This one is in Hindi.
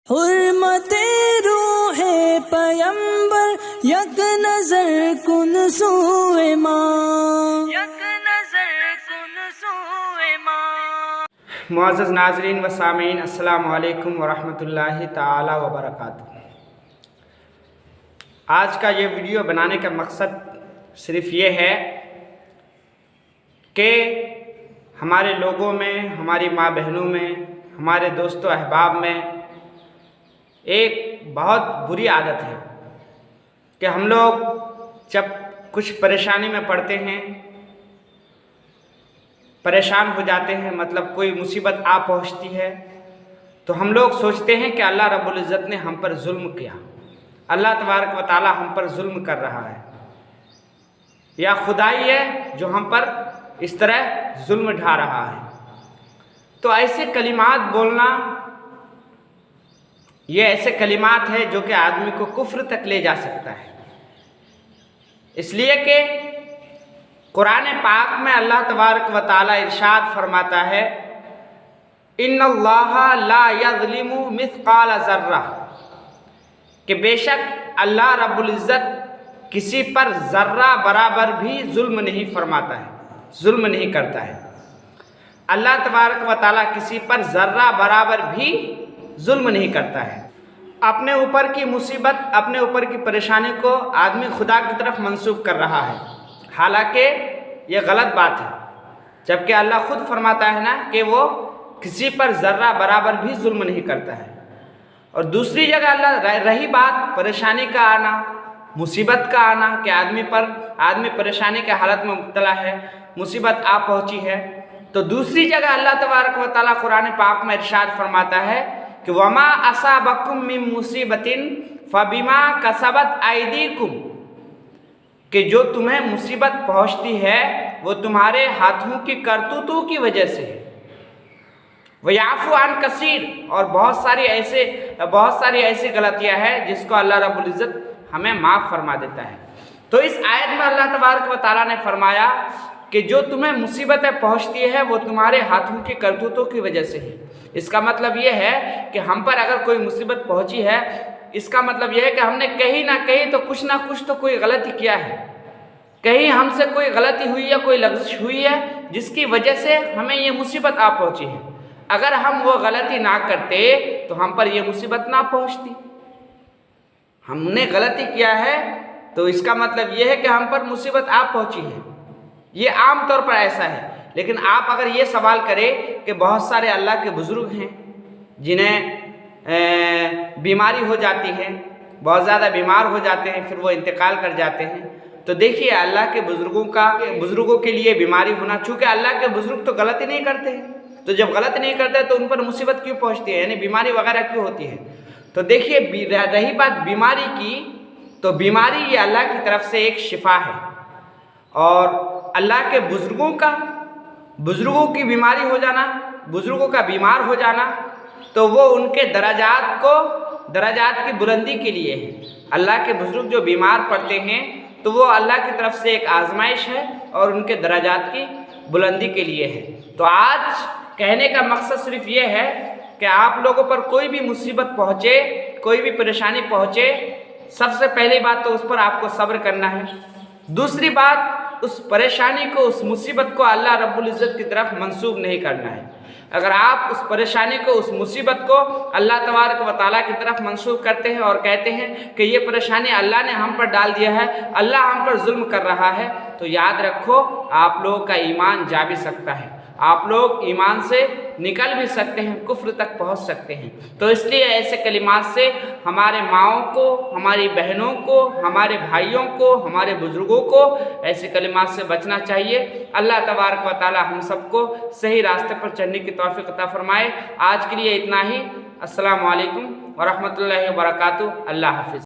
हुर्मते रूहे पैगंबर यक नजर कुन सूए माँ, यक नजर कुन सूए माँ। मुअज़्ज़ज़ नाज़रीन व सामीन, अस्सलामु अलैकुम व रहमतुल्लाहि ताला व बरकातुहू। आज का ये वीडियो बनाने का मकसद सिर्फ़ ये है कि हमारे लोगों में, हमारी माँ बहनों में, हमारे दोस्तों अहबाब में एक बहुत बुरी आदत है कि हम लोग जब कुछ परेशानी में पड़ते हैं, परेशान हो जाते हैं, मतलब कोई मुसीबत आ पहुंचती है, तो हम लोग सोचते हैं कि अल्लाह रब्बुल इज़्ज़त ने हम पर जुल्म किया, अल्लाह तबारक व तआला हम पर जुल्म कर रहा है, या खुदाई है जो हम पर इस तरह जुल्म ढा रहा है। तो ऐसे कलिमात बोलना, ये ऐसे कलिमात है जो कि आदमी को कुफ्र तक ले जा सकता है। इसलिए कि कुरान पाक में अल्लाह तबारक व तआला इरशाद फरमाता है, इन्नल्लाहा ला यज़लिमु मिस्क़ाल ज़र्रा, कि बेशक अल्लाह रब्बुल इज़्ज़त किसी पर ज़र्रा बराबर भी जुल्म नहीं फरमाता है, जुल्म नहीं करता है। अल्लाह तबारक व तआला किसी पर ज़र्रा बराबर भी जुल्म नहीं करता है। अपने ऊपर की मुसीबत, अपने ऊपर की परेशानी को आदमी खुदा की तरफ मंसूब कर रहा है, हालांकि ये गलत बात है, जबकि अल्लाह खुद फरमाता है ना कि वो किसी पर ज़र्रा बराबर भी जुल्म नहीं करता है। और दूसरी जगह अल्लाह, रही बात परेशानी का आना, मुसीबत का आना, कि आदमी परेशानी के हालत में मुब्तला है, मुसीबत आ पहुँची है, तो दूसरी जगह अल्लाह तबारक व तआला कुरान पाक में इरशाद फरमाता है कि वमा असाबकुम मिन मुसीबतिन फबिमा कसबत ऐदीकुम, कि जो तुम्हें मुसीबत पहुंचती है वो तुम्हारे हाथों की करतूतों की वजह से है। वयाफु अन कसीर, और बहुत सारी ऐसी गलतियां हैं जिसको अल्लाह रब्बुल इज़्ज़त हमें माफ़ फरमा देता है। तो इस आयत में अल्लाह तबारक व तआला ने फरमाया कि जो तुम्हें मुसीबतें पहुंचती है वो तुम्हारे हाथों की करतूतों की वजह से है। इसका मतलब ये है कि हम पर अगर कोई मुसीबत पहुंची है, इसका मतलब यह है कि हमने कहीं ना कहीं तो कुछ ना कुछ तो कोई गलती किया है, कहीं हमसे कोई गलती हुई है, कोई लग़्ज़िश हुई है जिसकी वजह से हमें ये मुसीबत आ पहुंची है। अगर हम वो गलती ना करते तो हम पर ये मुसीबत ना पहुंचती। हमने गलती किया है तो इसका मतलब ये है कि हम पर मुसीबत आ पहुंची है। ये आम तौर पर ऐसा है। लेकिन आप अगर ये सवाल करें कि बहुत सारे अल्लाह के बुज़ुर्ग हैं जिन्हें बीमारी हो जाती है, बहुत ज़्यादा बीमार हो जाते हैं, फिर वो इंतकाल कर जाते हैं, तो देखिए अल्लाह के बुज़ुर्गों के लिए बीमारी होना, चूँकि अल्लाह के बुज़ुर्ग तो गलती नहीं करते हैं, तो जब गलत नहीं करते तो उन पर मुसीबत क्यों पहुँचती है, यानी बीमारी वगैरह क्यों होती है। तो देखिए, रही बात बीमारी की, तो बीमारी ये अल्लाह की तरफ से एक शिफा है, और अल्लाह के बुज़ुर्गों की बीमारी हो जाना, बुज़ुर्गों का बीमार हो जाना, तो वो उनके दराजात की बुलंदी के लिए है। अल्लाह के बुज़ुर्ग जो बीमार पड़ते हैं तो वो अल्लाह की तरफ से एक आजमाइश है और उनके दराजात की बुलंदी के लिए है। तो आज कहने का मकसद सिर्फ ये है कि आप लोगों पर कोई भी मुसीबत पहुँचे, कोई भी परेशानी पहुँचे, सबसे पहली बात तो उस पर आपको सब्र करना है। दूसरी बात, उस परेशानी को, उस मुसीबत को अल्लाह रब्बुल इज़्ज़त की तरफ मंसूब नहीं करना है। अगर आप उस परेशानी को, उस मुसीबत को अल्लाह तबारक व तआला की तरफ मंसूब करते हैं और कहते हैं कि ये परेशानी अल्लाह ने हम पर डाल दिया है, अल्लाह हम पर जुल्म कर रहा है, तो याद रखो आप लोगों का ईमान जा भी सकता है, आप लोग ईमान से निकल भी सकते हैं, कुफ्र तक पहुंच सकते हैं। तो इसलिए ऐसे कलिमात से हमारे माँओं को, हमारी बहनों को, हमारे भाइयों को, हमारे बुज़ुर्गों को ऐसे कलिमात से बचना चाहिए। अल्लाह तबारक व तआला हम सबको सही रास्ते पर चलने की तौफीक अता फरमाए। आज के लिए इतना ही। अस्सलामु अलैकुम व रहमतुल्लाहि व बरकातुहू। अल्लाह हाफ़िज़।